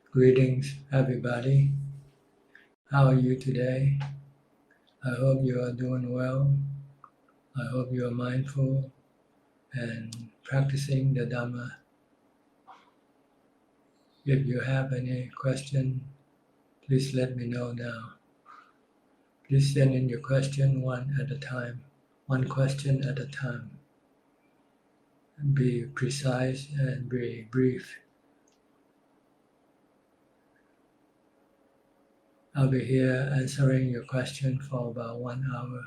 Greetings, everybody. How are you today? I hope you are doing well. I hope you are mindful and practicing the Dhamma. If you have any question, please let me know now. Please send in your question one question at a time. Be precise and be brief. I'll be here answering your question for about 1 hour.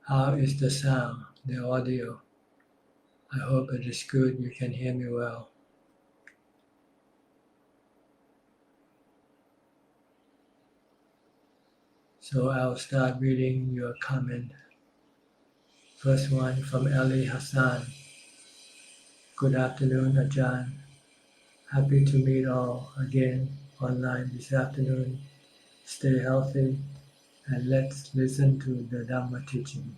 How is the sound, the audio? I hope it is good, you can hear me well. So I'll start reading your comment. First one from Ali Hassan. Good afternoon, Ajahn. Happy to meet all again online this afternoon. Stay healthy and let's listen to the Dhamma teaching.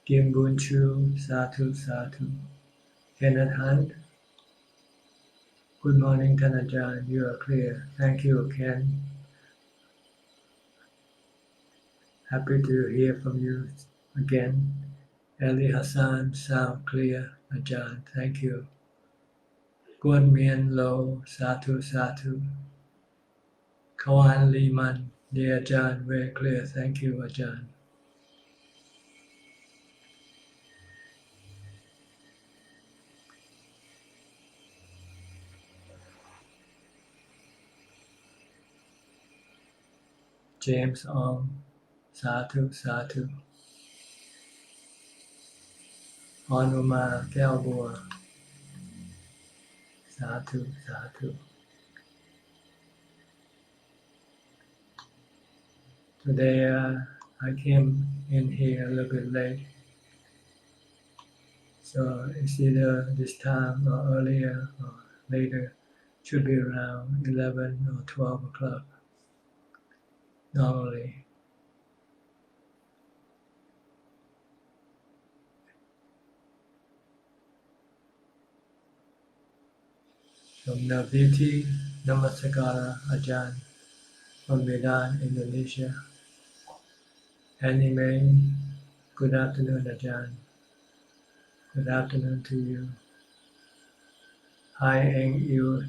Kim Bun Chu, Sadhu Sadhu. Kenneth Hunt. Good morning, Ajahn. You are clear. Thank you, Ken. Happy to hear from you again. Ali Hassan, sound clear, Ajahn. Thank you. Guan Mien Lo, Sadhu Sadhu. Kawan Liman, dear Ajahn, very clear. Thank you, Ajahn. James Ong, Sadhu Sadhu. Hanuma Kelboa, Sadhu Sadhu. Today I came in here a little bit late, so it's either this time or earlier or later. Should be around 11 or 12 o'clock normally. From Naviti Namaskara Ajahn from Medan, Indonesia. Anime, good afternoon, Ajahn. Good afternoon to you. Hi, Eng Yu.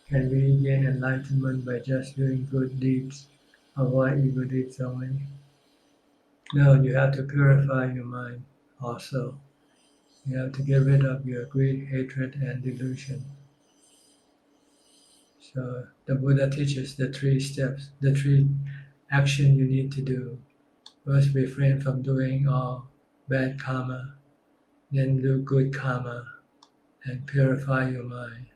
Can we gain enlightenment by just doing good deeds? Avoid evil deeds only? No, you have to purify your mind also. You have to get rid of your greed, hatred, and delusion. So the Buddha teaches the 3 steps, the 3 actions you need to do. First, refrain from doing all bad karma, then do good karma, and purify your mind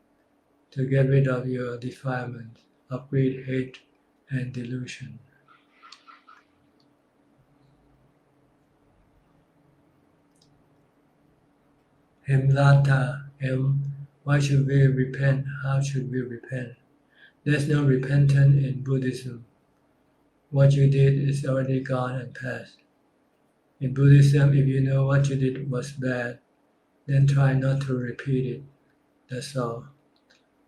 to get rid of your defilement of greed, hate, and delusion. Himlata M. Why should we repent? How should we repent? There's no repentance in Buddhism. What you did is already gone and past. In Buddhism, if you know what you did was bad, then try not to repeat it. That's all.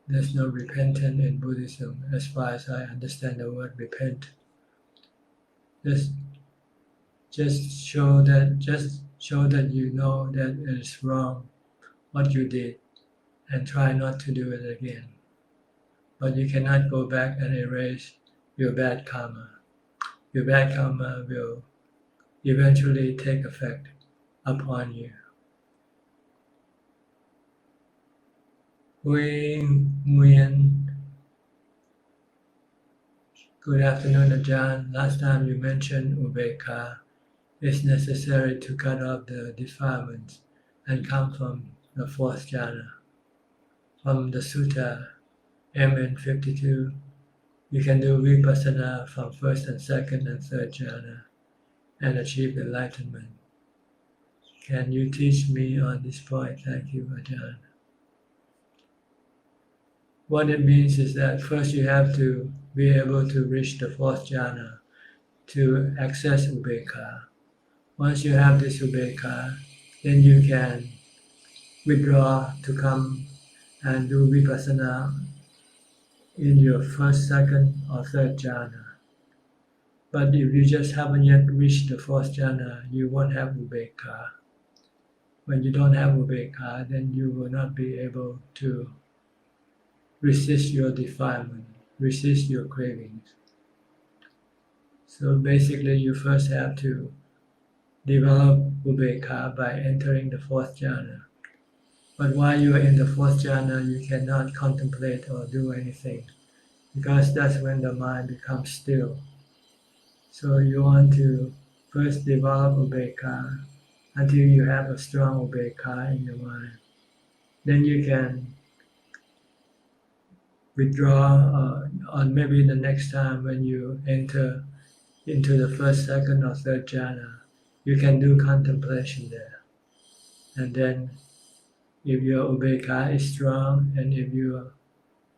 There's no repentance in Buddhism, as far as I understand the word repent. Just show that you know that it is wrong what you did, and try not to do it again. But you cannot go back and erase your bad karma. Your bad karma will eventually take effect upon you. Hui Nguyen. Good afternoon, Ajahn. Last time you mentioned Ubeka. It's necessary to cut off the defilements and come from the 4th jhana. From the Sutta MN 52, you can do vipassana from 1st and 2nd and 3rd jhana and achieve enlightenment. Can you teach me on this point? Thank you, Ajahn. What it means is that first you have to be able to reach the 4th jhana to access Ubeka. Once you have this Ubeka, then you can withdraw to come and do vipassana in your first, second, or third jhana. But if you just haven't yet reached the fourth jhana, you won't have upekkha. When you don't have upekkha, then you will not be able to resist your defilement, resist your cravings. So basically, you first have to develop upekkha by entering the fourth jhana. But while you are in the fourth jhana, you cannot contemplate or do anything, because that's when the mind becomes still. So you want to first develop upekkha until you have a strong upekkha in your mind. Then you can withdraw, or maybe the next time when you enter into the first, second, or third jhana, you can do contemplation there. And then if your upekkha is strong and if your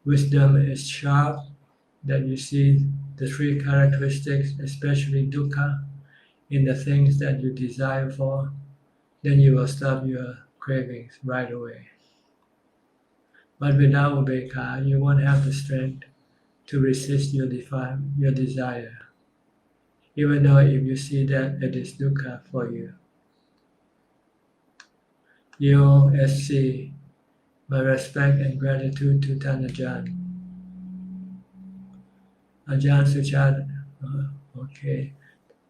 wisdom is sharp, that you see the three characteristics, especially dukkha, in the things that you desire for, then you will stop your cravings right away. But without upekkha, you won't have the strength to resist your desire, even though if you see that it is dukkha for you. EOSC, my respect and gratitude to Tan Ajahn. Ajahn Suchart, okay.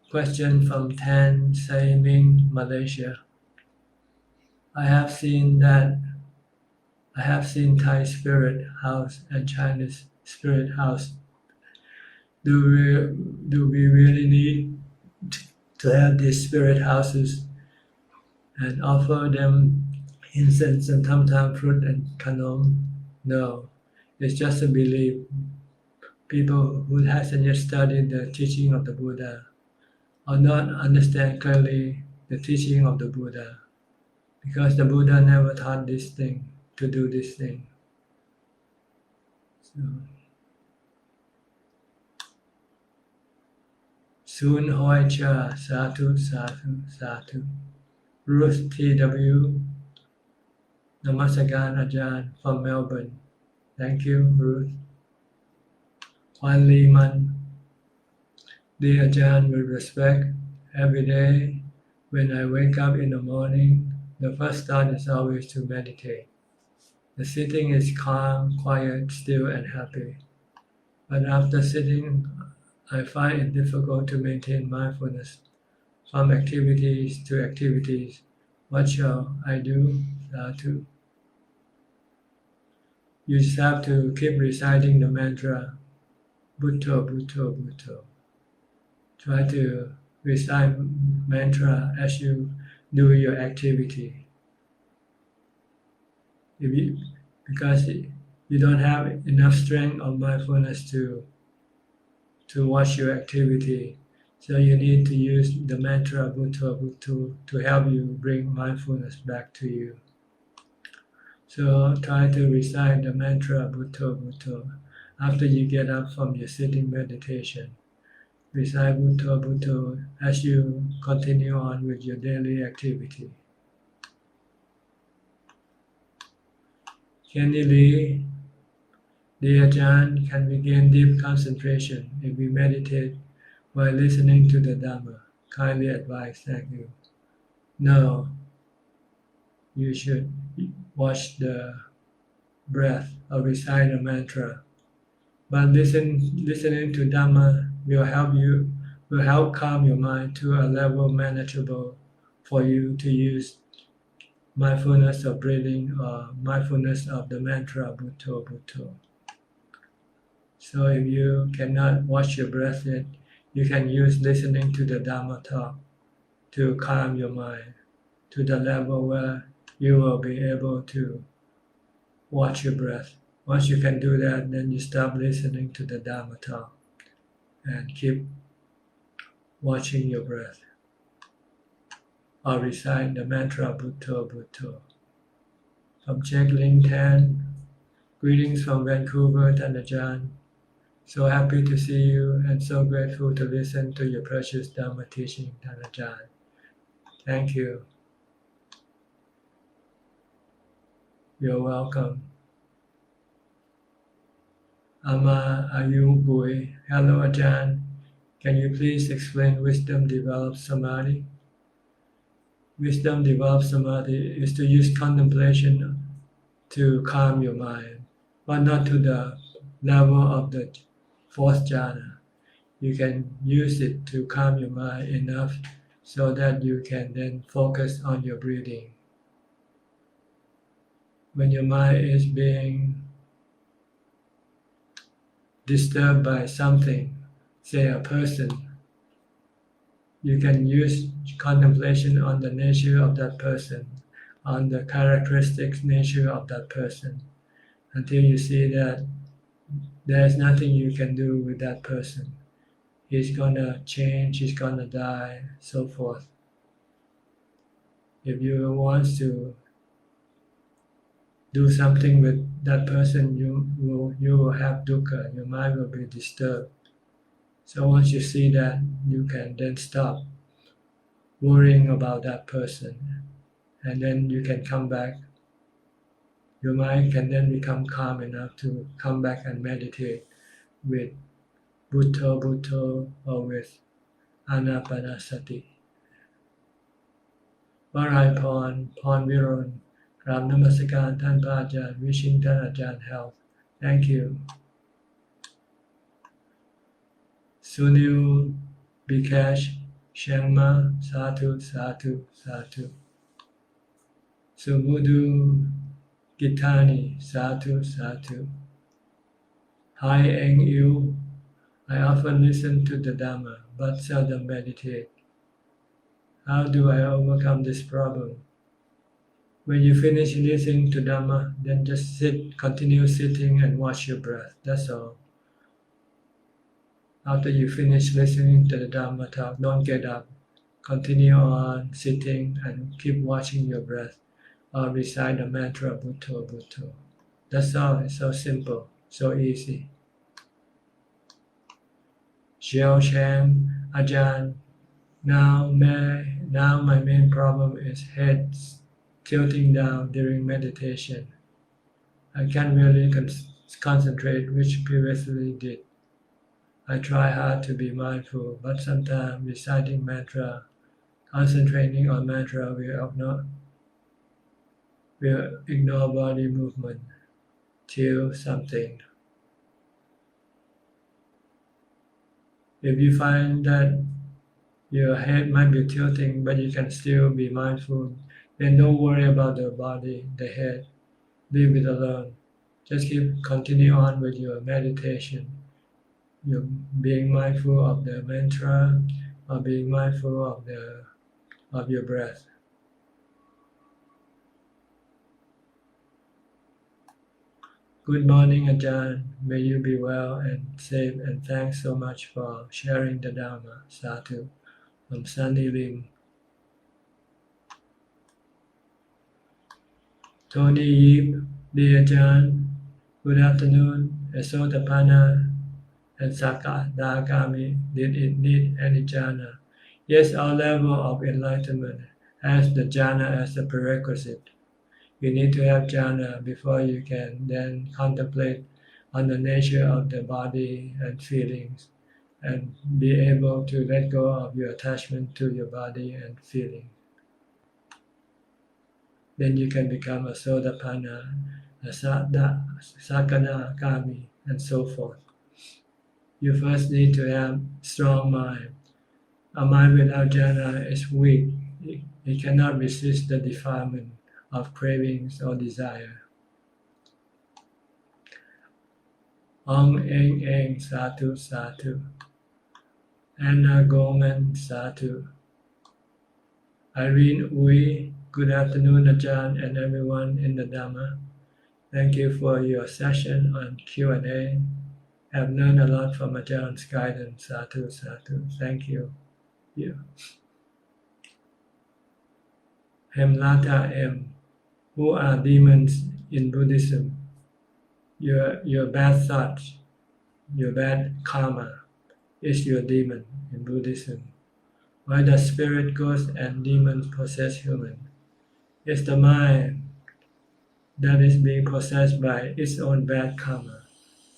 Question from Tan Sai Ming, Malaysia. I have seen Thai spirit house and Chinese spirit house. Do we really need to have these spirit houses and offer them incense and tam fruit and kanom? No, it's just a belief. People who hasn't yet studied the teaching of the Buddha or not understand clearly the teaching of the Buddha, because the Buddha never taught this thing, to do this thing. So, Soon Hoi Cha, Sadhu, Sadhu, Sadhu. Ruth T.W. Namaskaran Ajahn from Melbourne. Thank you, Ruth. Juan Lee Man. Dear Ajahn, with respect, every day when I wake up in the morning, the first thought is always to meditate. The sitting is calm, quiet, still, and happy. But after sitting, I find it difficult to maintain mindfulness from activities to activities. What shall I do? Sadhu. You just have to keep reciting the mantra, Bhutto, Bhutto, Bhutto. Try to recite mantra as you do your activity. Because you don't have enough strength or mindfulness to watch your activity, so you need to use the mantra Bhutto, Bhutto to help you bring mindfulness back to you. So try to recite the mantra Bhutto, Bhutto after you get up from your sitting meditation. Recite Bhutto, Bhutto as you continue on with your daily activity. Kenny Lee, dear Ajahn, can we gain deep concentration if we meditate while listening to the Dhamma? Kindly advise, thank you. No, you should watch the breath or recite a mantra. But listening to Dhamma will help calm your mind to a level manageable for you to use mindfulness of breathing or mindfulness of the mantra Bhutto, Bhutto. So if you cannot watch your breath yet, you can use listening to the Dhamma talk to calm your mind to the level where you will be able to watch your breath. Once you can do that, then you stop listening to the Dhamma talk and keep watching your breath. Or recite the mantra Bhutto, Bhutto. From Jack Ling Tan, greetings from Vancouver, Tan Ajahn. So happy to see you and so grateful to listen to your precious Dhamma teaching, Tan Ajahn. Thank you. You're welcome. Ama Ayubui. Hello, Ajahn. Can you please explain wisdom develops samadhi? Wisdom develops samadhi is to use contemplation to calm your mind, but not to the level of the fourth jhana. You can use it to calm your mind enough so that you can then focus on your breathing. When your mind is being disturbed by something, say a person, you can use contemplation on the nature of that person, on the characteristics nature of that person, until you see that there's nothing you can do with that person. He's gonna change, he's gonna die, so forth. If you want to do something with that person, you will have dukkha, your mind will be disturbed. So once you see that, you can then stop worrying about that person, and then you can come back. Your mind can then become calm enough to come back and meditate with Bhutto or with Anapanasati. วรัยพร พรวิรุณ กราบนมัสการท่านพระอาจารย์ wishing ท่านอาจารย์ health thank you Sunil Bikash Shangma Sadhu Sadhu Sadhu Sumudu Gitani Sadhu Sadhu Hi Eng Yu I often listen to the Dhamma but seldom meditate. How do I overcome this problem? When you finish listening to Dhamma, then just sit, continue sitting and watch your breath. That's all. After you finish listening to the Dhamma talk, don't get up. Continue on sitting and keep watching your breath or recite the mantra Bhutto Bhutto. That's all. It's so simple, so easy. Xiao Shang, Ajahn, now my main problem is head tilting down during meditation. I can't really concentrate, which previously did. I try hard to be mindful, but sometimes reciting mantra, concentrating on mantra will ignore body movement till something. If you find that your head might be tilting, but you can still be mindful, then don't worry about the body, the head. Leave it alone. Just continue on with your meditation. You're being mindful of the mantra or being mindful of your breath. Good morning, Ajahn. May you be well and safe, and thanks so much for sharing the Dhamma. Sadhu. From Sunny Lim. Tony Yip, dear Ajahn, good afternoon. Esotapana and Sakadagami, did it need any jhana? Yes, our level of enlightenment has the jhana as a prerequisite. You need to have jhana before you can then contemplate on the nature of the body and feelings and be able to let go of your attachment to your body and feeling. Then you can become a Sotapanna, a Sakadagami, and so forth. You first need to have strong mind. A mind without jhana is weak. It cannot resist the defilement of cravings or desire. Ong Eng Eng Sadhu Sadhu. Anna Goman Sadhu. Irene Ui, good afternoon Ajahn and everyone in the Dhamma. Thank you for your session on Q&A. I've learned a lot from Ajahn's guidance. Sadhu Sadhu. Thank you. Hemlata M. Who are demons in Buddhism? Your bad thoughts, your bad karma is your demon in Buddhism. Why does spirit, ghosts, and demons possess human? It's the mind that is being possessed by its own bad karma.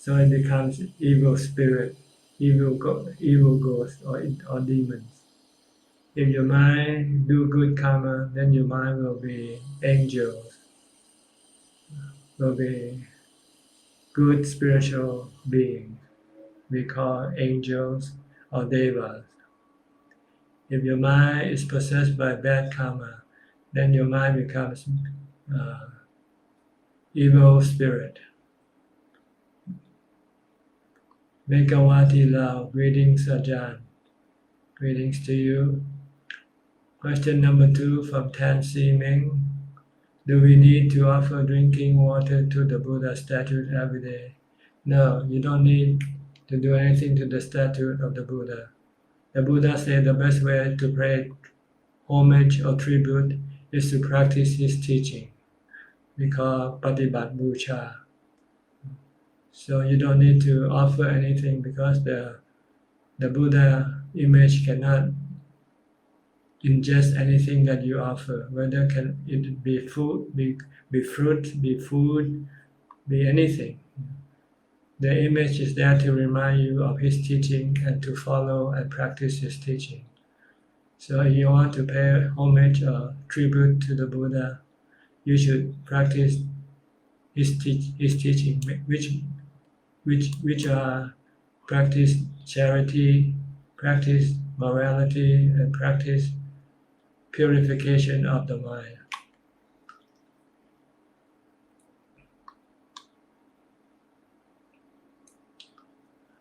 so it becomes evil spirit, evil ghosts or demons. If your mind do good karma, then your mind will be angels, will be good spiritual beings. We call angels or devas. If your mind is possessed by bad karma, then your mind becomes uh, evil spirit. Megawati Lao, greetings Ajahn. Greetings to you. Question number 2 from Tan Si Ming. Do we need to offer drinking water to the Buddha statue every day? No, you don't need to do anything to the statue of the Buddha. The Buddha said the best way to pay homage or tribute is to practice his teaching. We call Patibat Bhucha. So you don't need to offer anything because the Buddha image cannot ingest anything that you offer, whether can it be food, be fruit, be food, be anything. The image is there to remind you of his teaching and to follow and practice his teaching. So if you want to pay homage or tribute to the Buddha, you should practice his teaching, which are practice charity, practice morality, and practice purification of the mind.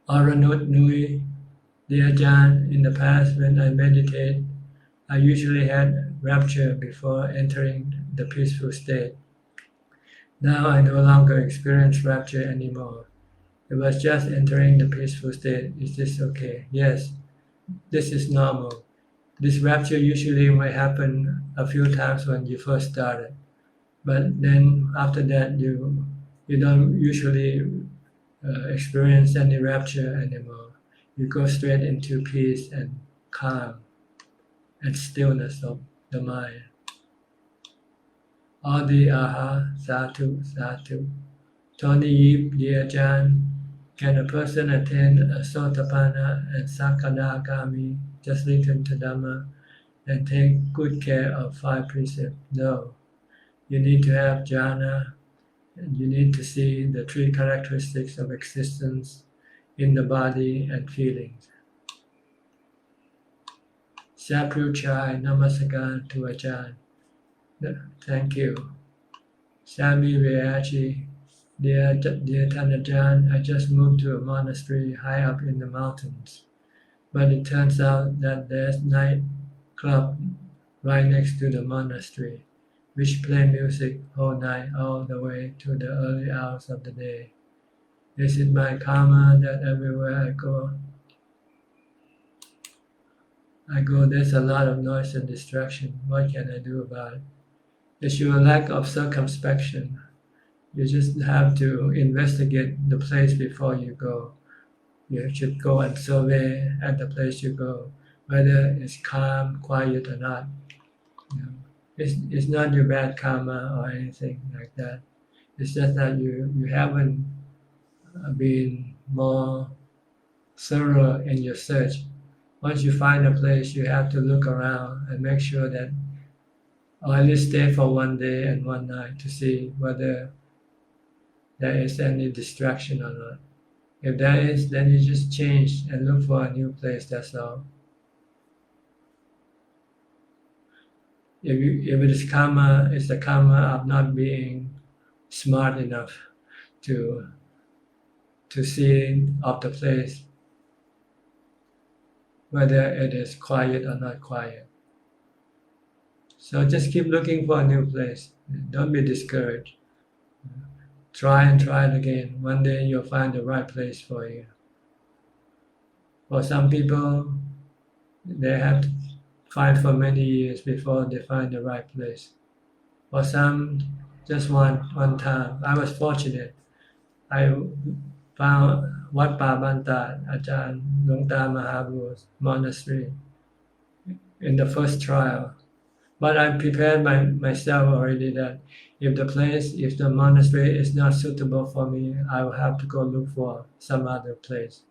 Aranut Nui, the Ajahn, in the past when I meditate, I usually had rapture before entering the peaceful state. Now I no longer experience rapture anymore. It was just entering the peaceful state. Is this okay? Yes, this is normal. This rapture usually may happen a few times when you first started, but then after that you don't usually experience any rapture anymore. You go straight into peace and calm and stillness of the mind. Adi Aha, Satu, Satu. Tony Yip, dear Ajahn, can a person attain a Sotapanna and Sakadagami, just listen to Dhamma, and take good care of 5 precepts? No. You need to have jhana, and you need to see the 3 characteristics of existence in the body and feelings. Sapruchai Namaskaran to Ajahn. Thank you. Sami Veachi, dear Tanajan, I just moved to a monastery high up in the mountains, but it turns out that there's a night club right next to the monastery, which play music all night all the way to the early hours of the day. Is it my karma that everywhere I go there's a lot of noise and distraction? What can I do about it? It's your lack of circumspection. You just have to investigate the place before you go. You should go and survey at the place you go, whether it's calm, quiet or not. You know, it's not your bad karma or anything like that. It's just that you haven't been more thorough in your search. Once you find a place, you have to look around and make sure that, or at least stay for 1 day and 1 night to see whether there is any distraction or not. If there is, then you just change and look for a new place, that's all. If it is karma, it's the karma of not being smart enough to see of the place, whether it is quiet or not quiet. So just keep looking for a new place. Don't be discouraged. Try and try it again. One day you'll find the right place for you. For some people, they have to find for many years before they find the right place. For some, just one time. I was fortunate. I found Wat Pabanta, Ajahn Lungta Mahabu's monastery in the first trial. But I prepared myself already that If the monastery is not suitable for me, I will have to go look for some other place.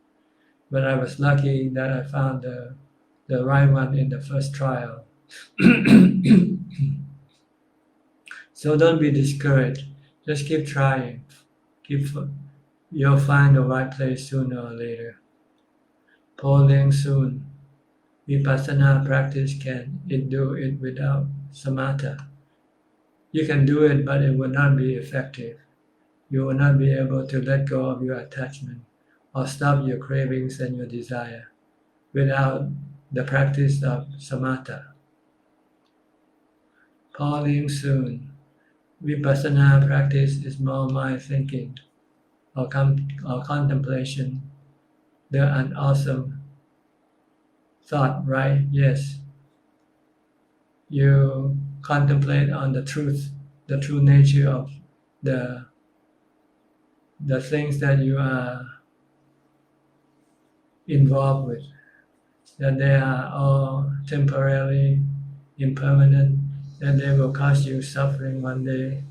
But I was lucky that I found the right one in the first trial. So don't be discouraged. Just keep trying. You'll find the right place sooner or later. Polling soon. Vipassana practice can do it without samatha. You can do it, but it will not be effective. You will not be able to let go of your attachment or stop your cravings and your desire without the practice of samatha. Falling soon. Vipassana practice is more mind thinking or contemplation. The an awesome thought, right? Yes. You contemplate on the truth, the true nature of the things that you are involved with, that they are all temporarily impermanent, that they will cause you suffering one day,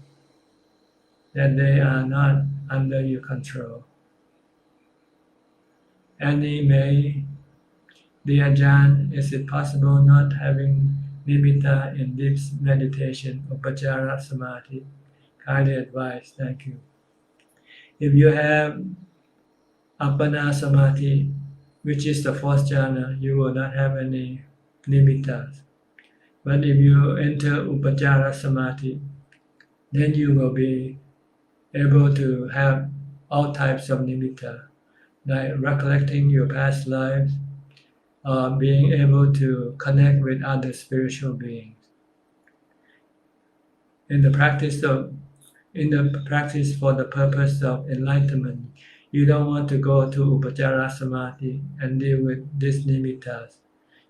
that they are not under your control. Annie May, dear Ajahn, is it possible not having nimitta in deep meditation, upajjhara samadhi? Kindly advise, thank you. If you have appana samadhi, which is the fourth jhana, you will not have any nimittas. But if you enter upajjhara samadhi, then you will be able to have all types of nimitta, like recollecting your past lives, or being able to connect with other spiritual beings. In the practice for the purpose of enlightenment, you don't want to go to upajjhara samadhi and deal with these nimittas.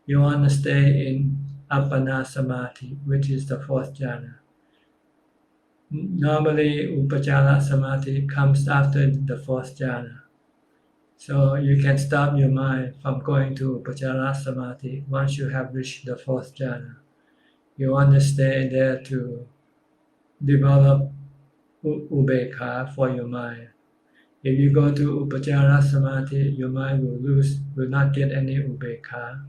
You want to stay in appana samadhi, which is the fourth jhana. Normally, upajjhara samadhi comes after the fourth jhana. So you can stop your mind from going to upajjhara samadhi once you have reached the fourth jhana. You want to stay there to develop ubekkha for your mind. If you go to upajjhara samadhi, your mind will not get any ubekkha,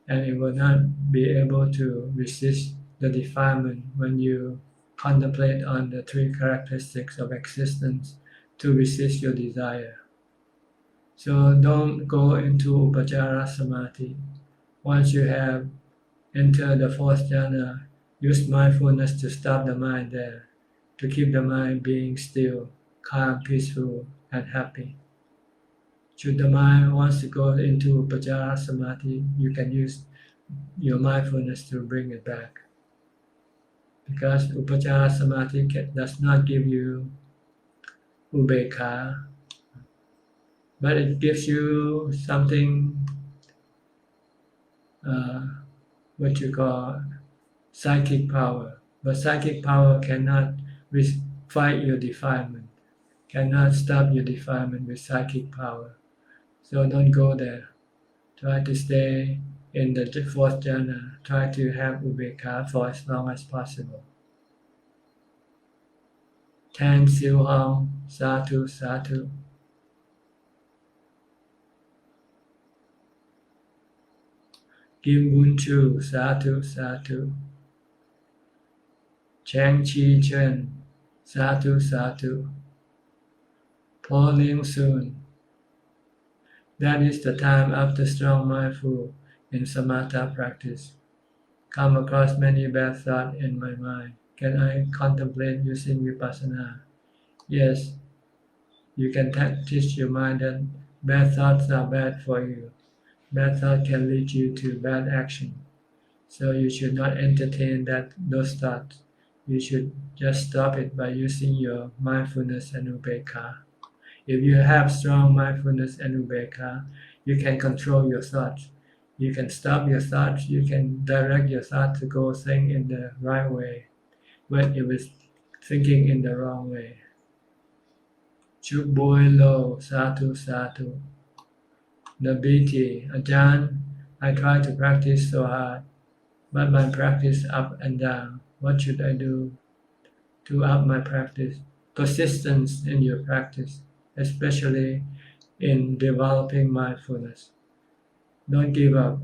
and it will not be able to resist the defilement when you contemplate on the three characteristics of existence to resist your desire. So don't go into upajjhara samadhi. Once you have entered the fourth jhana, use mindfulness to stop the mind there, to keep the mind being still, calm, peaceful, and happy. Should the mind wants to go into upajjhara samadhi, you can use your mindfulness to bring it back. Because upajjhara samadhi does not give you ubekkha, but it gives you something, what you call psychic power. But psychic power cannot fight your defilement, cannot stop your defilement with psychic power. So don't go there. Try to stay in the fourth jhana. Try to have ubekkha for as long as possible. Tan Siu Hong, Sadhu, Sadhu. Kim Bun Chu, Sadhu, Sadhu. Chang Chi Chen, Sadhu, Sadhu. Paul Ling Soon. That is the time after strong mindful in samatha practice. Come across many bad thoughts in my mind. Can I contemplate using vipassana? Yes, you can teach your mind that bad thoughts are bad for you. Bad thoughts can lead you to bad action. So you should not entertain those thoughts. You should just stop it by using your mindfulness and ubekkha. If you have strong mindfulness and ubekkha, you can control your thoughts. You can stop your thoughts. You can direct your thoughts to go think in the right way when it was thinking in the wrong way. Chuk boy lo, sadhu, sadhu. The BT, Ajahn, I try to practice so hard, but my practice up and down. What should I do? to up my practice, persistence in your practice, especially in developing mindfulness. Don't give up.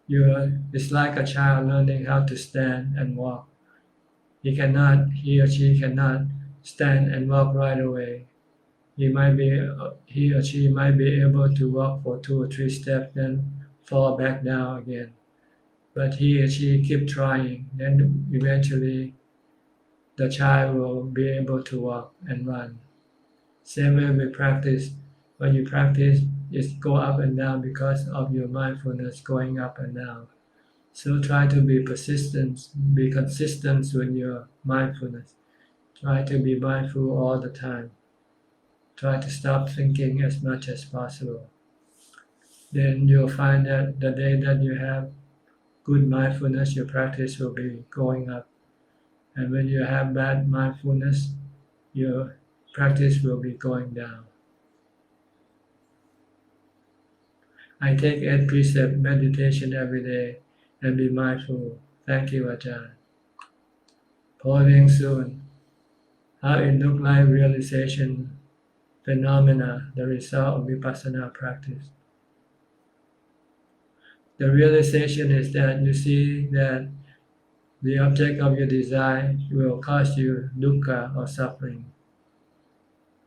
It's like a child learning how to stand and walk. He or she cannot stand and walk right away. He or she might be able to walk for 2 or 3 steps, then fall back down again. But he or she keep trying, then eventually the child will be able to walk and run. Same way we practice. When you practice, it go up and down because of your mindfulness going up and down. So try to be persistent, be consistent with your mindfulness. Try to be mindful all the time. Try to stop thinking as much as possible. Then you'll find that the day that you have good mindfulness, your practice will be going up. And when you have bad mindfulness, your practice will be going down. I take 8 precept meditation every day and be mindful. Thank you, Ajahn. Pausing soon. How it look like realization phenomena, the result of vipassana practice. The realization is that you see that the object of your desire will cause you dukkha or suffering.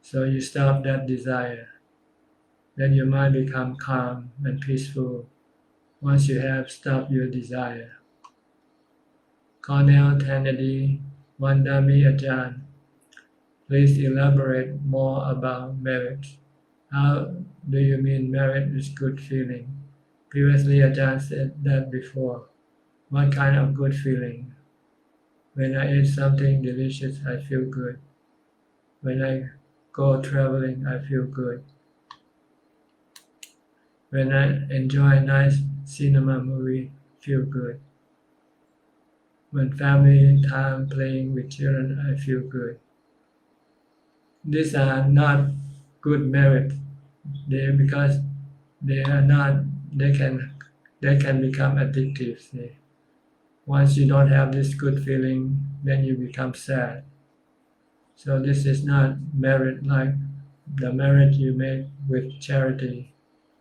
So you stop that desire. Then your mind becomes calm and peaceful once you have stopped your desire. Cornell Kennedy, Vandami Ajahn, please elaborate more about merit. How do you mean merit is good feeling? Previously, Ajahn said that before. What kind of good feeling? When I eat something delicious, I feel good. When I go traveling, I feel good. When I enjoy a nice cinema movie, feel good. When family time playing with children, I feel good. These are not good merit. Because they can become addictive. See? Once you don't have this good feeling, then you become sad. So this is not merit like the merit you make with charity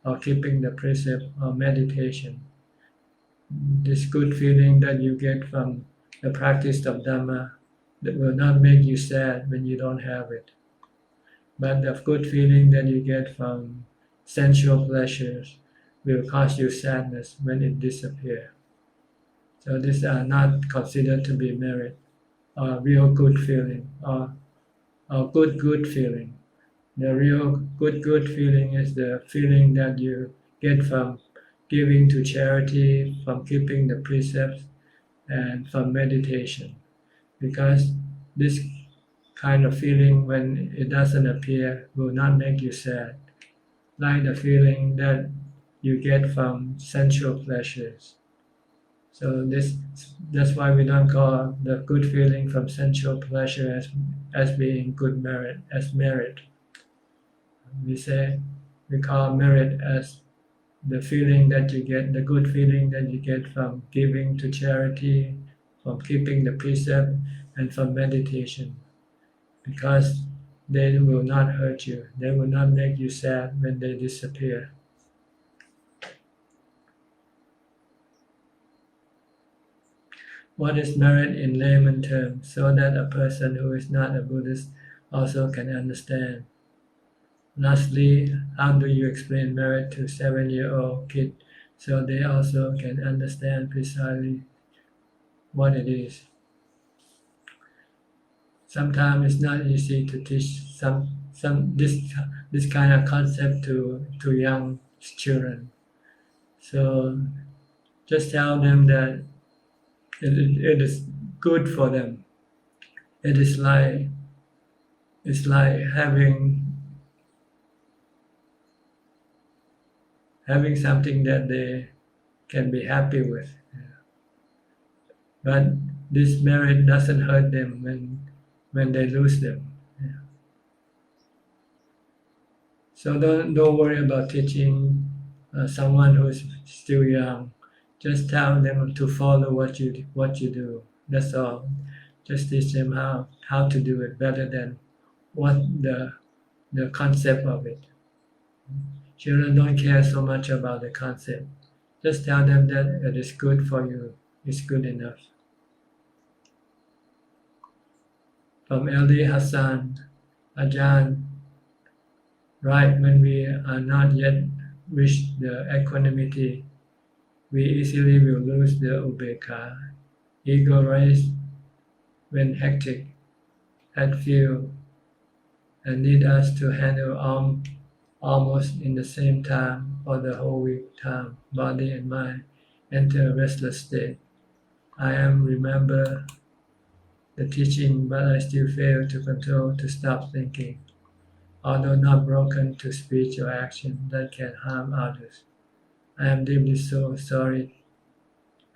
or keeping the precept or meditation. This good feeling that you get from the practice of Dhamma that will not make you sad when you don't have it. But the good feeling that you get from sensual pleasures will cause you sadness when it disappears. So these are not considered to be merit or real good feeling or good feeling. The real good feeling is the feeling that you get from giving to charity, from keeping the precepts, and from meditation. Because this kind of feeling, when it doesn't appear, will not make you sad, like the feeling that you get from sensual pleasures. So that's why we don't call the good feeling from sensual pleasure as being good merit, as merit. We call merit as the feeling that you get, the good feeling that you get from giving to charity, from keeping the precept, and from meditation. Because they will not hurt you, they will not make you sad when they disappear. What is merit in layman terms, so that a person who is not a Buddhist also can understand? Lastly, how do you explain merit to 7-year-old kids so they also can understand precisely what it is? Sometimes it's not easy to teach this kind of concept to young children. So just tell them that it is good for them. It's like having something that they can be happy with. But this merit doesn't hurt them when they lose them. So don't worry about teaching someone who is still young. Just tell them to follow what you do. That's all. Just teach them how to do it better than what the concept of it. Children don't care so much about the concept. Just tell them that it is good for you. It's good enough. From LD Hassan, Ajahn, right when we are not yet reached the equanimity, we easily will lose the ubeka. Ego rise when hectic, head feel, and need us to handle almost in the same time for the whole week time. Body and mind enter a restless state. I remember the teaching, but I still fail to control, to stop thinking, although not broken to speech or action that can harm others. I am deeply so sorry.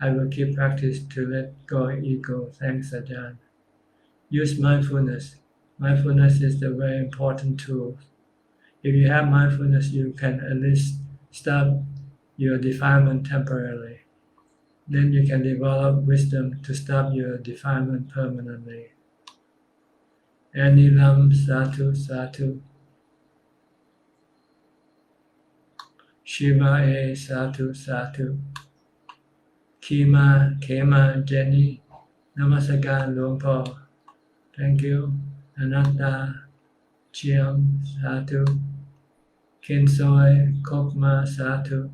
I will keep practice to let go ego. Thanks, Ajahn. Use mindfulness. Mindfulness is the very important tool. If you have mindfulness, you can at least stop your defilement temporarily. Then you can develop wisdom to stop your defilement permanently. Anilam Satu Satu. Shiva A Satu Satu. Kema Jenny. Namaskaran Luang Po. Thank you. Anatta Chiam Satu. Kinsoy Kokma Satu.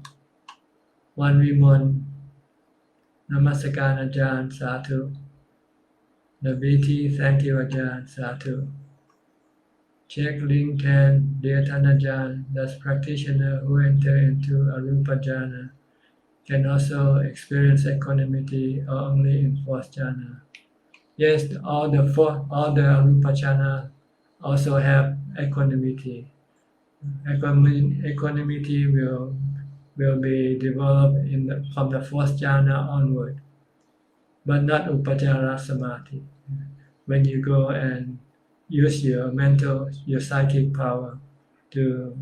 Wan Vimon. Namaskaran Ajahn Satu. Nabiti, thank you Ajahn Satu. Check link 10. Dear Ajahn, does practitioner who enter into arupa jhana can also experience equanimity or only in fourth jhana? Yes, all the arupa jhana also have equanimity. Equanimity will be developed from the fourth jhana onward, but not upajjhara samadhi. When you go and use your mental, your psychic power to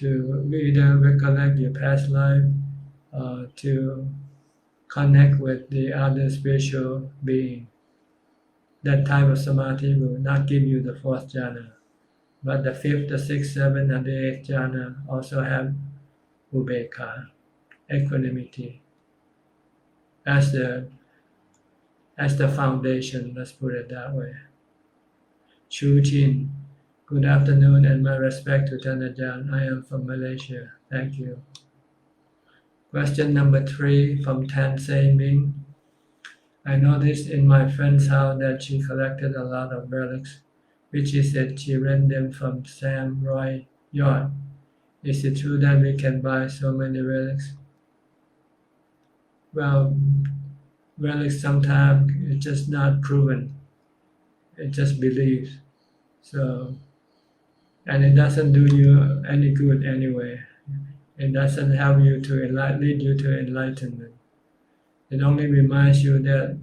either recollect your past life, to connect with the other spiritual being. That type of samadhi will not give you the fourth jhana. But the fifth, the sixth, seventh, and the eighth jhana also have ubeka, equanimity, as the foundation. Let's put it that way. Chu Chin, good afternoon and my respect to Ajahn. I am from Malaysia. Thank you. Question number 3 from Tan Se Ming. I noticed in my friend's house that she collected a lot of relics, which she said she rent them from Sam Roy Yard. Is it true that we can buy so many relics? Well, relics sometimes it's just not proven. It's just beliefs. So, and it doesn't do you any good anyway. It doesn't help you to lead you to enlightenment. It only reminds you that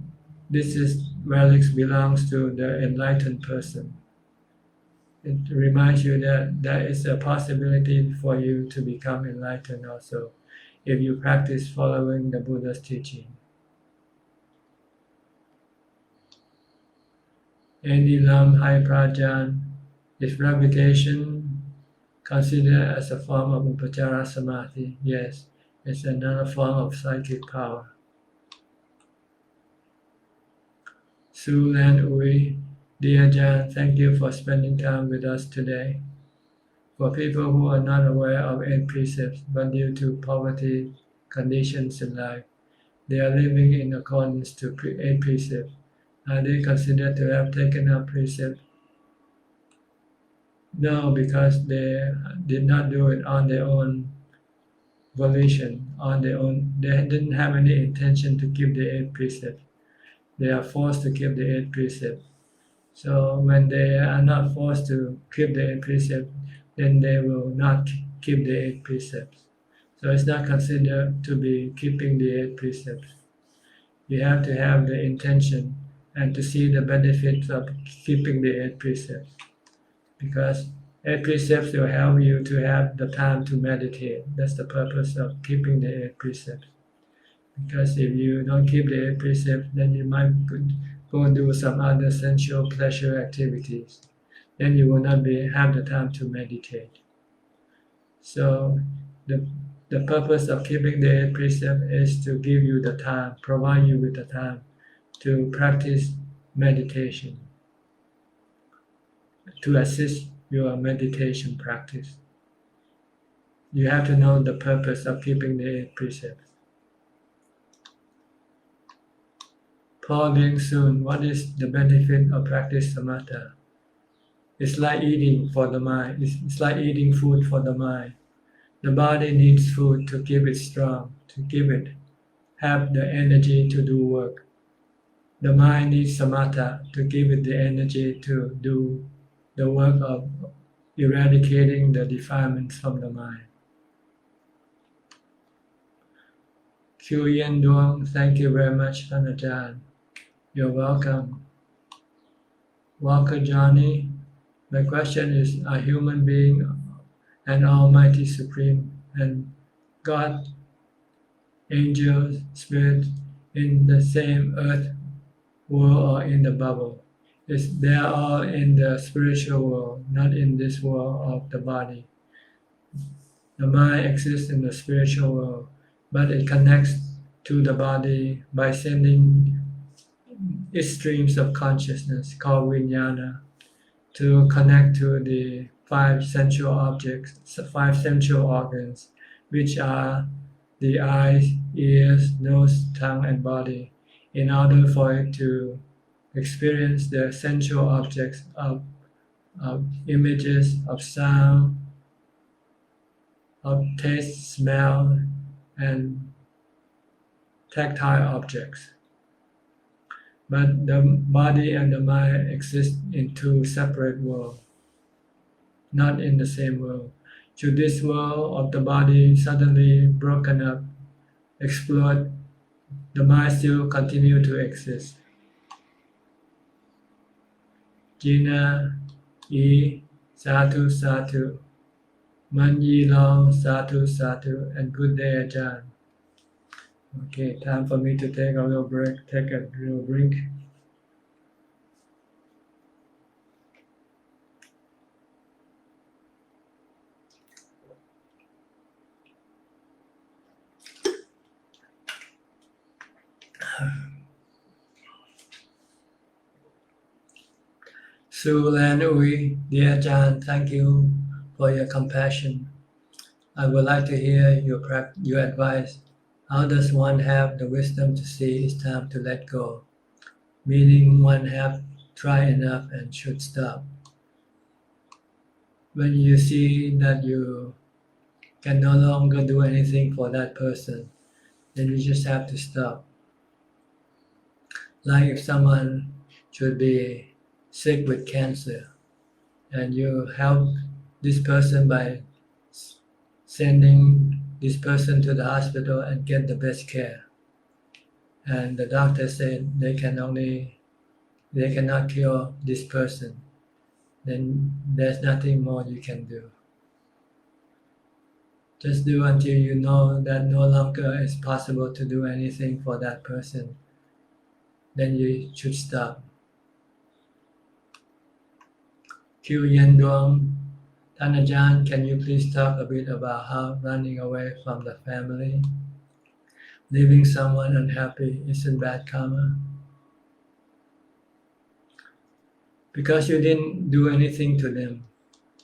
relics belongs to the enlightened person. It reminds you that there is a possibility for you to become enlightened also, if you practice following the Buddha's teaching. Anilam Hai Prajan, is reputation considered as a form of upajjhara samadhi? Yes, it's another form of psychic power. Su Lan Ui, dear Ajahn, thank you for spending time with us today. For people who are not aware of 8 precepts, but due to poverty conditions in life, they are living in accordance to 8 precepts. Are they considered to have taken up precepts? No, because they did not do it on their own volition, on their own. They didn't have any intention to keep the 8 precepts. They are forced to keep the 8 precepts. So when they are not forced to keep the 8 precepts, then they will not keep the 8 precepts. So it's not considered to be keeping the 8 precepts. You have to have the intention and to see the benefits of keeping the 8 precepts. Because 8 precepts will help you to have the time to meditate. That's the purpose of keeping the 8 precepts. Because if you don't keep the 8 precepts, then you might go and do some other sensual pleasure activities, then you will not have the time to meditate. So the purpose of keeping the eight precepts is to give you the time, provide you with the time to practice meditation, to assist your meditation practice. You have to know the purpose of keeping the eight precepts. Paul Ding Soon, what is the benefit of practice samatha? It's like eating for the mind. It's like eating food for the mind. The body needs food to keep it strong, to give it have the energy to do work. The mind needs samatha to give it the energy to do the work of eradicating the defilements from the mind. Q Yen Duong, thank you very much,ท่านอาจารย์. You're welcome. Walker Johnny, my question is, are human being and Almighty Supreme and God, angels, spirit in the same earth world or in the bubble? They are all in the spiritual world, not in this world of the body. The mind exists in the spiritual world, but it connects to the body by sending its streams of consciousness called vijnana to connect to the five sensual objects, five sensual organs, which are the eyes, ears, nose, tongue, and body, in order for it to experience the sensual objects of images, of sound, of taste, smell, and tactile objects. But the body and the mind exist in two separate worlds, not in the same world. Should this world of the body suddenly broken up, explode, the mind still continue to exist. Gina, E, Satu, Satu, Manyi Long, Satu, Satu, and good day, Ajahn. Okay, time for me to take a little break. Take a little drink. Su Lan Ui, dear Ajahn, thank you for your compassion. I would like to hear your advice. How does one have the wisdom to see it's time to let go? Meaning one have tried enough and should stop. When you see that you can no longer do anything for that person, then you just have to stop. Like if someone should be sick with cancer and you help this person by sending this person to the hospital and get the best care, and the doctor said they cannot cure this person, then there's nothing more you can do. Just do until you know that no longer is possible to do anything for that person, then you should stop. Q Yen Duong,ท่านอาจารย์ can you please talk a bit about how running away from the family, leaving someone unhappy, isn't bad karma? Because you didn't do anything to them.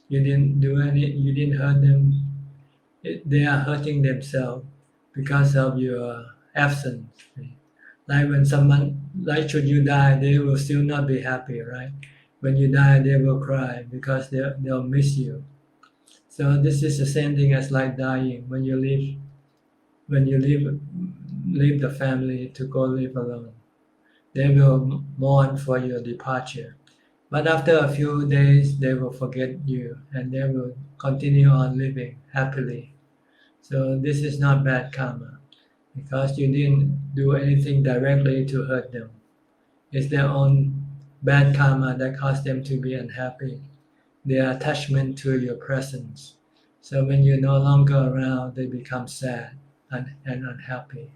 You didn't hurt them. They are hurting themselves because of your absence. Like should you die, they will still not be happy, right? When you die, they will cry because they'll miss you. So this is the same thing as like dying. When you leave the family to go live alone, they will mourn for your departure. But after a few days, they will forget you and they will continue on living happily. So this is not bad karma because you didn't do anything directly to hurt them. It's their own bad karma that caused them to be unhappy, their attachment to your presence. So when you're no longer around, they become sad and unhappy.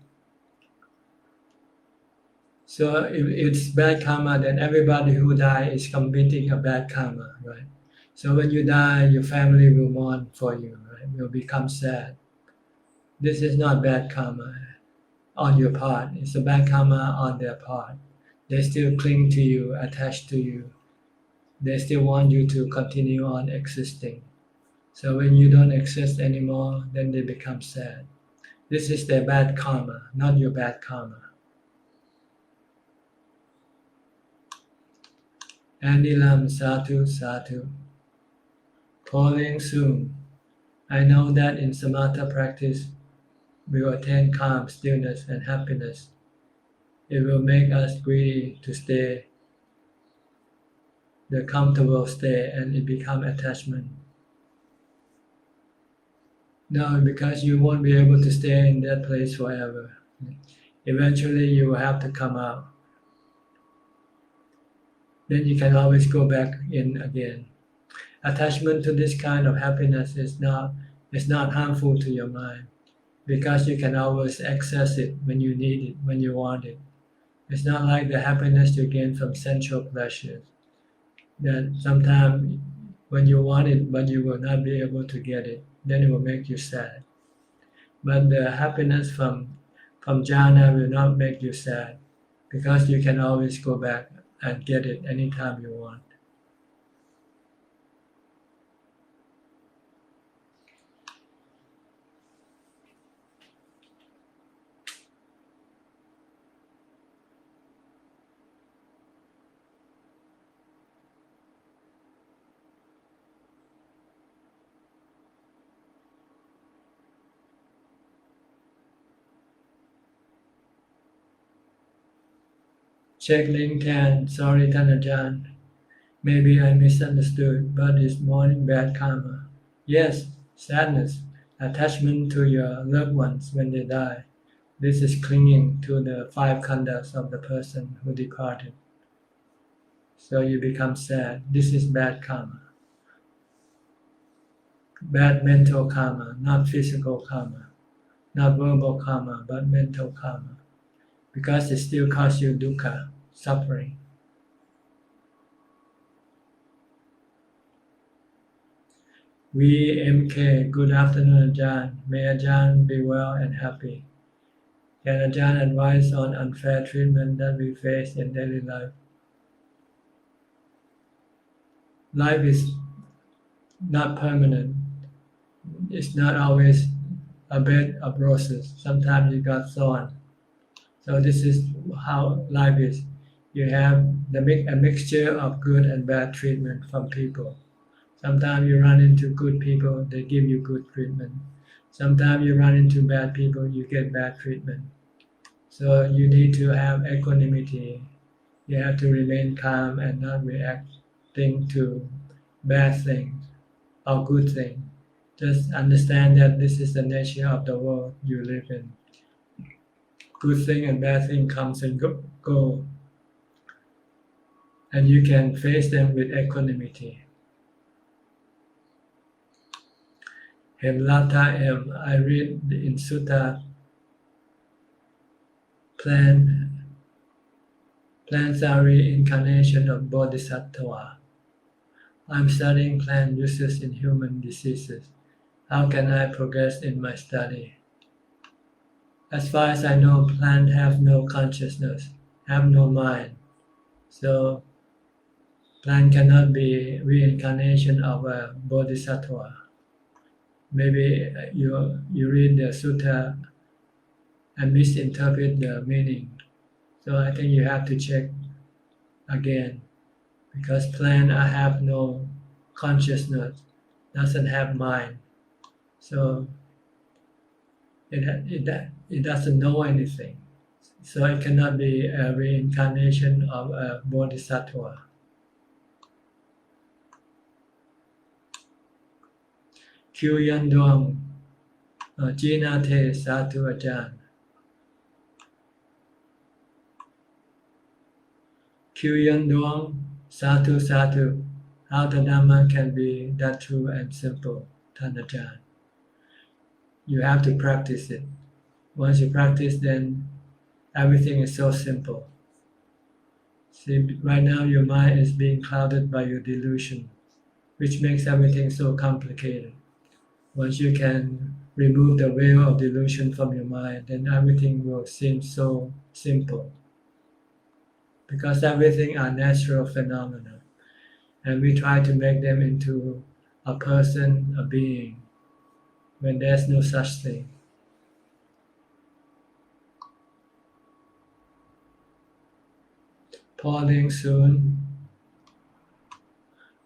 So if it's bad karma, then everybody who die is committing a bad karma, right? So when you die, your family will mourn for you, right? Will become sad. This is not bad karma on your part. It's a bad karma on their part. They still cling to you, attached to you. They still want you to continue on existing. So when you don't exist anymore, then they become sad. This is their bad karma, not your bad karma. Andy Lam, Sadhu, Sadhu. Calling soon. I know that in samatha practice, we will attain calm, stillness, and happiness. It will make us greedy to stay the comfortable stay, and it become attachment. No, because you won't be able to stay in that place forever. Eventually, you will have to come out. Then you can always go back in again. Attachment to this kind of happiness is not harmful to your mind, because you can always access it when you need it, when you want it. It's not like the happiness you gain from sensual pleasures, that sometimes when you want it but you will not be able to get it, then it will make you sad. But the happiness from jhana will not make you sad, because you can always go back and get it anytime you want. Check link 10. Sorry, Ajahn. Maybe I misunderstood, but it's morning bad karma. Yes, sadness, attachment to your loved ones when they die. This is clinging to the five khandhas of the person who departed. So you become sad. This is bad karma. Bad mental karma, not physical karma. Not verbal karma, but mental karma. Because it still causes you dukkha, suffering. VMK, good afternoon, Ajahn. May Ajahn be well and happy. Can Ajahn advise on unfair treatment that we face in daily life? Life is not permanent. It's not always a bed of roses. Sometimes you got thorn. So this is how life is. You have a mixture of good and bad treatment from people. Sometimes you run into good people, they give you good treatment. Sometimes you run into bad people, you get bad treatment. So you need to have equanimity. You have to remain calm and not reacting to bad things or good things. Just understand that this is the nature of the world you live in. Good thing and bad thing comes and go. And you can face them with equanimity. Hemlata M. I read in Sutta plants are reincarnation of Bodhisattva. I'm studying plant uses in human diseases. How can I progress in my study? As far as I know, plants have no consciousness, have no mind. So plant cannot be reincarnation of a Bodhisattva. Maybe you read the sutta and misinterpret the meaning. So I think you have to check again, because plant have no consciousness, doesn't have mind. So it doesn't know anything. So it cannot be a reincarnation of a bodhisattva. Q Yan Duong, Jina Te Satu Ajahn. Q Yan Duong, Satu Satu. How the Dhamma can be that true and simple, Ajahn. You have to practice it. Once you practice, then everything is so simple. See, right now your mind is being clouded by your delusion, which makes everything so complicated. Once you can remove the veil of delusion from your mind, then everything will seem so simple. Because everything are natural phenomena, and we try to make them into a person, a being, when there's no such thing. Pausing soon.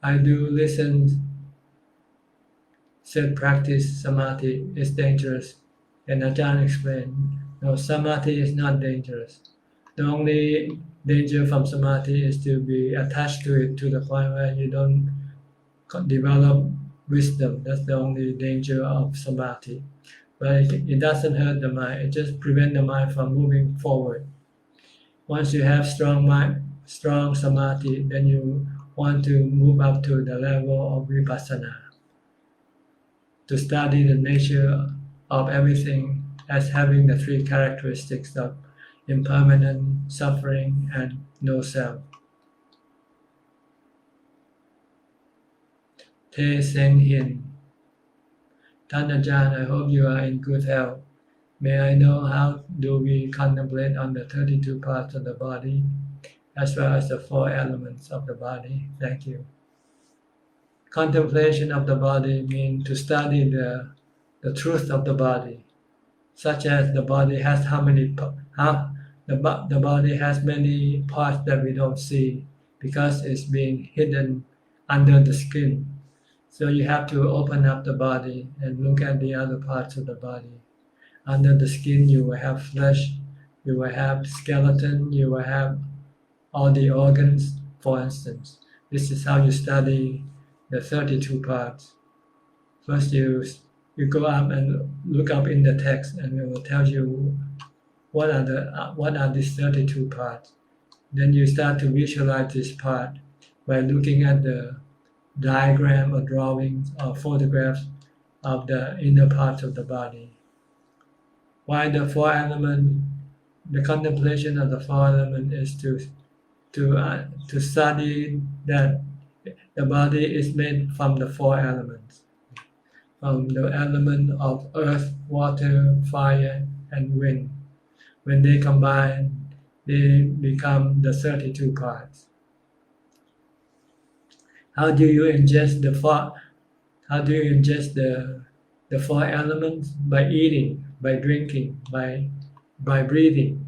I do listen, said practice samadhi is dangerous. And Ajahn explained, no, samadhi is not dangerous. The only danger from samadhi is to be attached to it to the point where you don't develop wisdom. That's the only danger of samadhi. But it doesn't hurt the mind. It just prevents the mind from moving forward. Once you have strong mind, strong samadhi, then you want to move up to the level of vipassana, to study the nature of everything as having the three characteristics of impermanent, suffering, and no self. Te Seng Hin. Tan Ajahn, I hope you are in good health. May I know how do we contemplate on the 32 parts of the body, as well as the 4 elements of the body? Thank you. Contemplation of the body means to study the truth of the body, such as the body has the body has many parts that we don't see because it's being hidden under the skin. So you have to open up the body and look at the other parts of the body. Under the skin you will have flesh, you will have skeleton, you will have all the organs, for instance. This is how you study the 32 parts. First you go up and look up in the text, and it will tell you what are these 32 parts. Then you start to visualize this part by looking at the diagram or drawings or photographs of the inner parts of the body. Why the 4 elements? The contemplation of the 4 elements is to study that the body is made from the 4 elements, from the element of earth, water, fire, and wind. When they combine, they become the 32 parts. How do you ingest the 4 elements? By eating, by drinking, by breathing.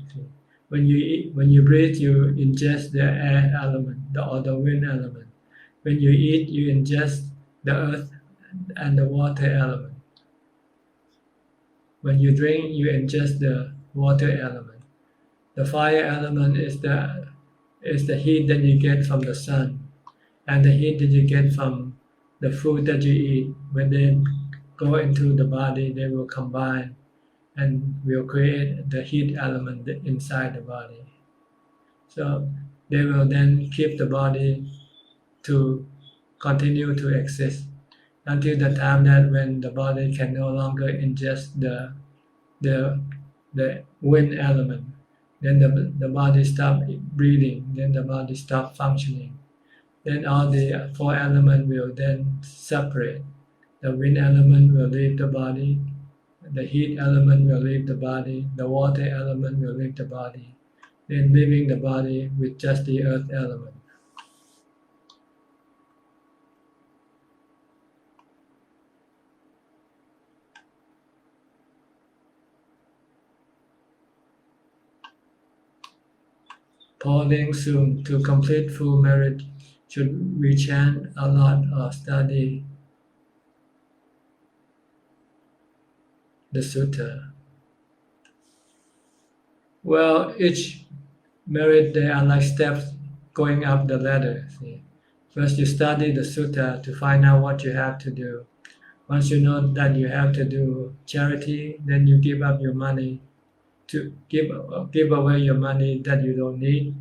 When you breathe, you ingest the air element or the wind element. When you eat, you ingest the earth and the water element. When you drink, you ingest the water element. The fire element is the heat that you get from the sun, and the heat that you get from the food that you eat. When they go into the body, they will combine and will create the heat element inside the body. So they will then keep the body to continue to exist until the time that when the body can no longer ingest the wind element. Then the body stops breathing, then the body stops functioning. Then all the 4 elements will then separate. The wind element will leave the body, the heat element will leave the body, the water element will leave the body, then leaving the body with just the earth element. Pausing soon. To complete full merit, should we chant a lot or study the sutta? Well, each merit, they are like steps going up the ladder. See? First you study the sutta to find out what you have to do. Once you know that you have to do charity, then you give up your money to give away your money that you don't need.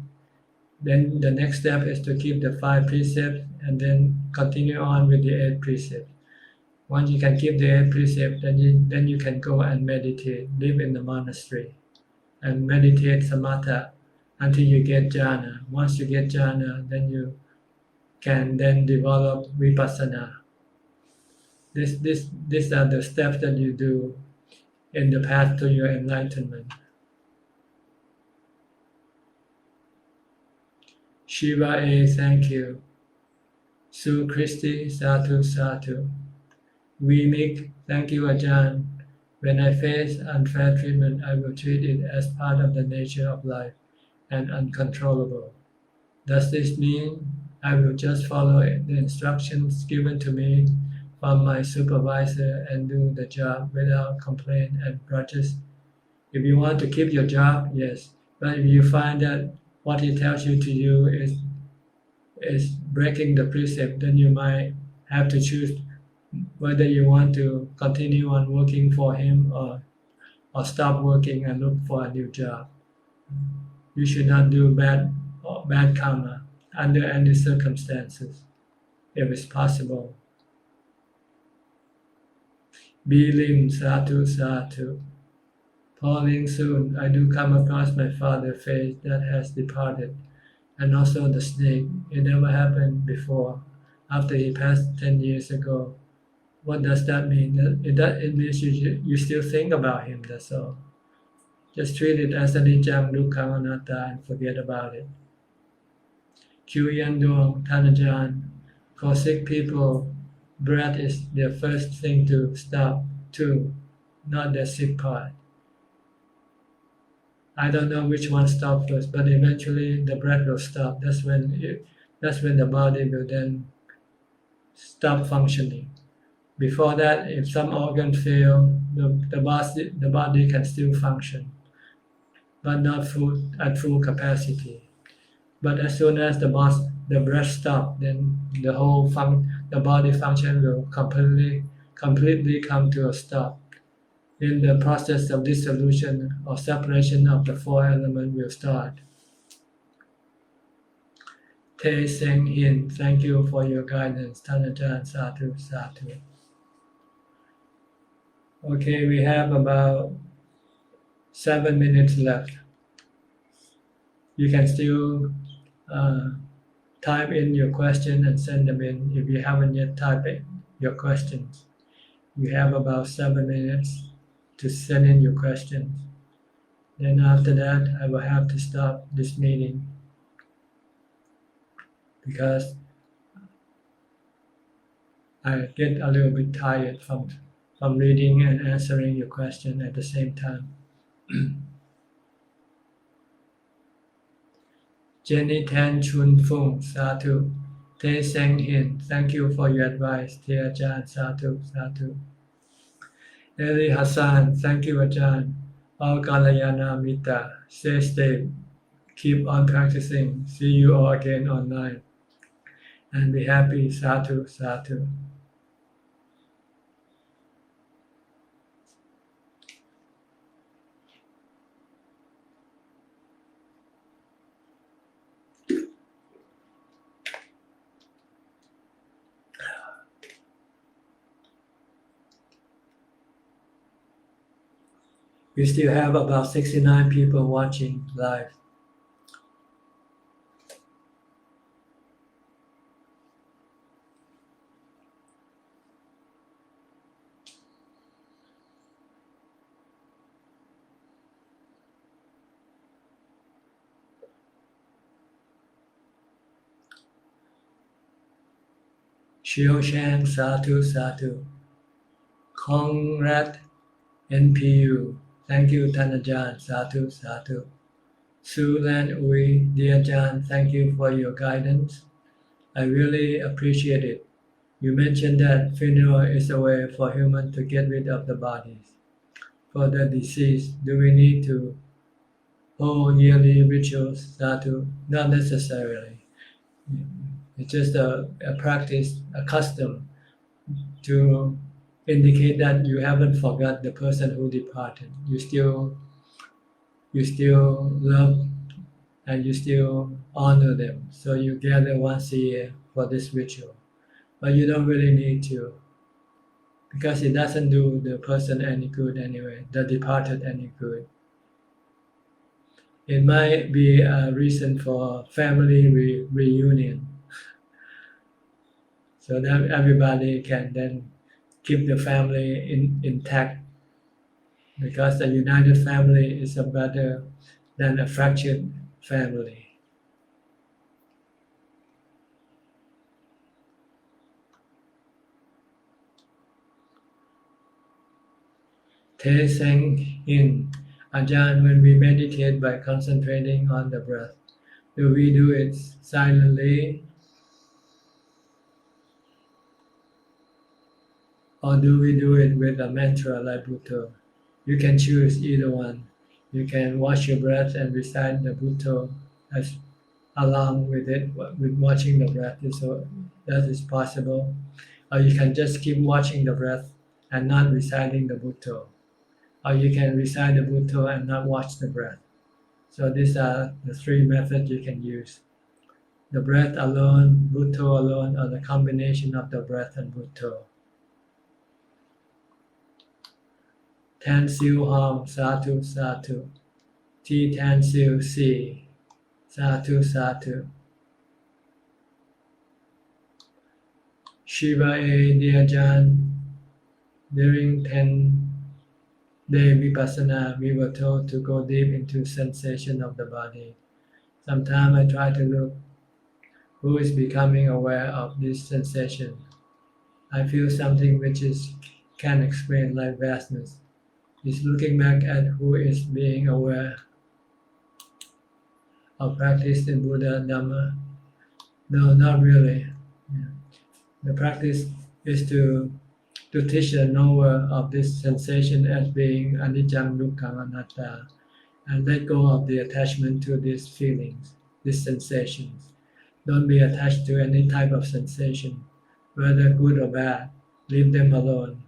Then the next step is to keep the 5 precepts and then continue on with the 8 precepts. Once you can keep the 8 precepts, then you can go and meditate, live in the monastery and meditate samatha until you get jhana. Once you get jhana, then you can then develop vipassana. These are the steps that you do in the path to your enlightenment. Shiva A, thank you. Sue Christie, Satu Satu. We Mick, thank you Ajahn. When I face unfair treatment, I will treat it as part of the nature of life and uncontrollable. Does this mean I will just follow the instructions given to me from my supervisor and do the job without complaint and grudges? If you want to keep your job, yes. But if you find that what he tells you to do is breaking the precept, then you might have to choose whether you want to continue on working for him or stop working and look for a new job. You should not do bad karma under any circumstances, if it's possible. Be Lim, Satu Satu. Pauline soon, I do come across my father's face that has departed, and also the snake. It never happened before, after he passed 10 years ago. What does that mean? It means you still think about him, that's all. Just treat it as anicca dukkha anatta and forget about it. Q Yan Dong, Tanajan, for sick people, breath is the first thing to stop too, not the sick part. I don't know which one stops first, but eventually the breath will stop. That's when the body will then stop functioning. Before that, if some organ fail, the body can still function, but not at full capacity. But as soon as the breath stops, then the body function will completely come to a stop. Then the process of dissolution or separation of the four elements will start. Te Seng Hin, thank you for your guidance. Tanajan, Satu, Satu. Okay, we have about 7 minutes left. You can still type in your question and send them in if you haven't yet typed in your questions. You have about 7 minutes to send in your questions. Then after that, I will have to stop this meeting because I get a little bit tired from reading and answering your question at the same time. Jenny Tan Chun Fung, Satu. Te Seng Hin, thank you for your advice. Te Ajahn, Satu, Satu. Eli Hassan, thank you Ajahn. All Kalayana Mita, stay, keep on practicing. See you all again online. And be happy, Satu, Satu. We still have about 69 people watching live. Xiao Shang, Satu, Satu. Congrats, NPU. Thank you, Tanajan, Satu, Satu. Su Lan Ui, dear Ajahn, thank you for your guidance. I really appreciate it. You mentioned that funeral is a way for humans to get rid of the bodies. For the deceased, do we need to hold yearly rituals? Satu? Not necessarily. It's just a practice, a custom to indicate that you haven't forgot the person who departed. You still love and you still honor them. So you gather once a year for this ritual. But you don't really need to, because it doesn't do the person any good anyway, the departed any good. It might be a reason for family reunion, so that everybody can then keep the family intact, because a united family is better than a fractured family. Taking in Ajahn, when we meditate by concentrating on the breath, do we do it silently or do we do it with a mantra like Bhutto? You can choose either one. You can watch your breath and recite the Bhutto as along with it, with watching the breath. So that is possible. Or you can just keep watching the breath and not reciting the Bhutto. Or you can recite the Bhutto and not watch the breath. So these are the three methods you can use. The breath alone, Bhutto alone, or the combination of the breath and Bhutto. Tan siêu hom, sadhu, sadhu. T tan siêu si, sadhu, sadhu. Shiva A. Dear Ajahn, during 10-day Vipassana, we were told to go deep into sensation of the body. Sometimes I try to look who is becoming aware of this sensation. I feel something which can explain like vastness. Is looking back at who is being aware of practice in Buddha Dhamma? No, not really. The practice is to teach the knower of this sensation as being anicca, dukkha, anatta, and let go of the attachment to these feelings, these sensations. Don't be attached to any type of sensation, whether good or bad. Leave them alone.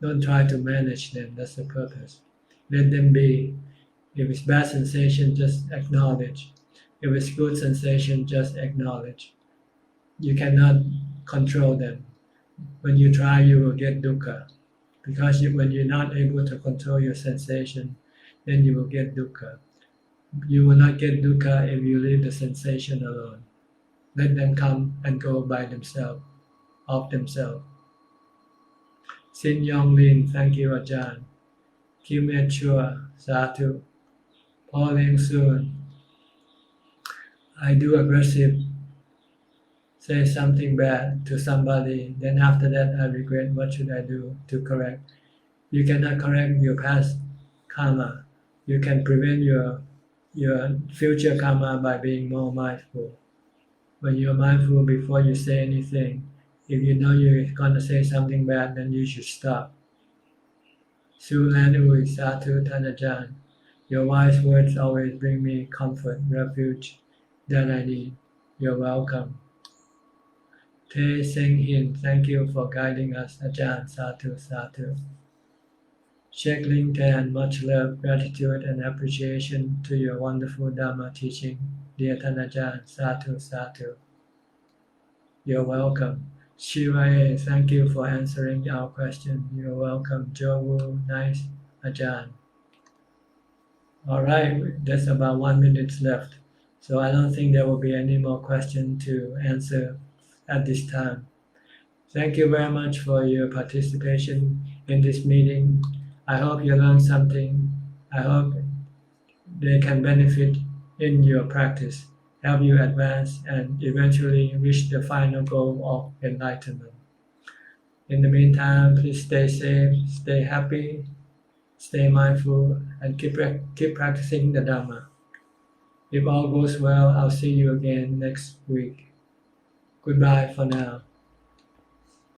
Don't try to manage them, that's the purpose. Let them be. If it's bad sensation, just acknowledge. If it's good sensation, just acknowledge. You cannot control them. When you try, you will get dukkha. Because when you're not able to control your sensation, then you will get dukkha. You will not get dukkha if you leave the sensation alone. Let them come and go by themselves, of themselves. Sin Yong Lin, thank you, Ajahn. Kim Ed Chua, Sadhu. Paul Eng Soon, I do aggressive, say something bad to somebody, then after that I regret, what should I do to correct? You cannot correct your past karma. You can prevent your future karma by being more mindful. When you're mindful before you say anything, if you know you're going to say something bad, then you should stop. Su Lan Ui, Sadhu Tanajan. Your wise words always bring me comfort, refuge that I need. You're welcome. Te Seng Hin, thank you for guiding us, Ajahn, Sadhu, Sadhu. Sheikh Ling Tan, much love, gratitude, and appreciation to your wonderful Dhamma teaching. Dear Tanajan, Sadhu, Sadhu. You're welcome. Shiva, thank you for answering our question. You're welcome. Jo Wu, nice, Ajahn. All right, there's about 1 minute left. So I don't think there will be any more questions to answer at this time. Thank you very much for your participation in this meeting. I hope you learned something. I hope they can benefit in your practice, help you advance, and eventually reach the final goal of enlightenment. In the meantime, please stay safe, stay happy, stay mindful, and keep practicing the Dhamma. If all goes well, I'll see you again next week. Goodbye for now.